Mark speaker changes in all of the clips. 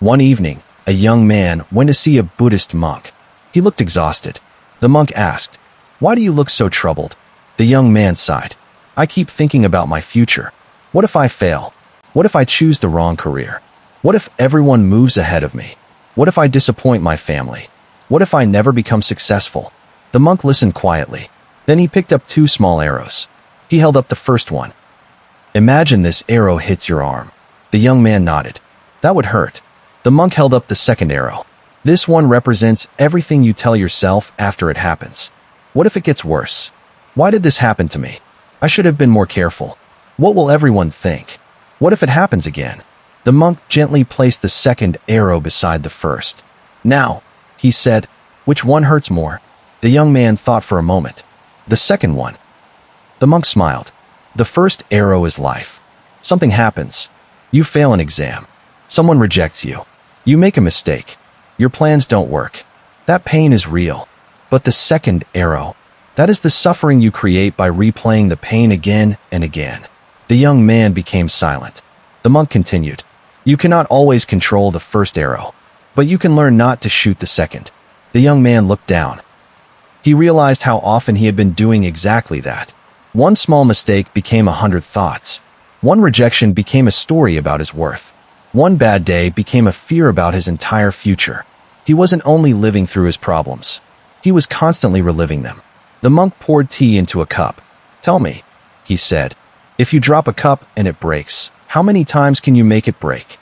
Speaker 1: One evening, a young man went to see a Buddhist monk. He looked exhausted. The monk asked, "Why do you look so troubled?" The young man sighed. "I keep thinking about my future. What if I fail? What if I choose the wrong career? What if everyone moves ahead of me? What if I disappoint my family? What if I never become successful?" The monk listened quietly. Then he picked up 2 small arrows. He held up the first one. "Imagine this arrow hits your arm." The young man nodded. "That would hurt." The monk held up the second arrow. "This one represents everything you tell yourself after it happens. What if it gets worse? Why did this happen to me? I should have been more careful. What will everyone think? What if it happens again?" The monk gently placed the second arrow beside the first. "Now," he said, "which one hurts more?" The young man thought for a moment. "The second one." The monk smiled. "The first arrow is life. Something happens. You fail an exam. Someone rejects you. You make a mistake. Your plans don't work. That pain is real. But the second arrow, that is the suffering you create by replaying the pain again and again." The young man became silent. The monk continued, "You cannot always control the first arrow, but you can learn not to shoot the second." The young man looked down. He realized how often he had been doing exactly that. One small mistake became 100 thoughts. One rejection became a story about his worth. One bad day became a fear about his entire future. He wasn't only living through his problems. He was constantly reliving them. The monk poured tea into a cup. "Tell me," he said, "if you drop a cup and it breaks, how many times can you make it break?"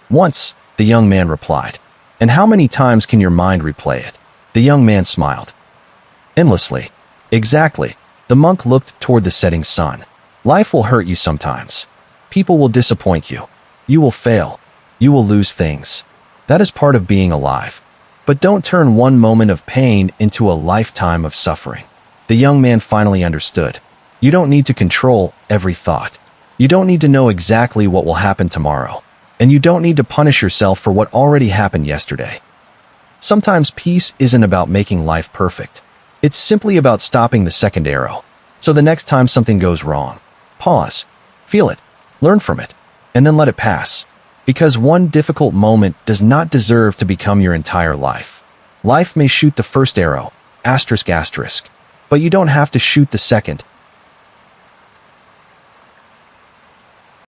Speaker 1: "Once," the young man replied. "And how many times can your mind replay it?" The young man smiled. "Endlessly." "Exactly." The monk looked toward the setting sun. "Life will hurt you sometimes. People will disappoint you. You will fail. You will lose things. That is part of being alive. But don't turn one moment of pain into a lifetime of suffering." The young man finally understood. You don't need to control every thought. You don't need to know exactly what will happen tomorrow. And you don't need to punish yourself for what already happened yesterday. Sometimes peace isn't about making life perfect. It's simply about stopping the second arrow. So the next time something goes wrong, pause, feel it, learn from it, and then let it pass. Because one difficult moment does not deserve to become your entire life. Life may shoot the first arrow, ***, but you don't have to shoot the second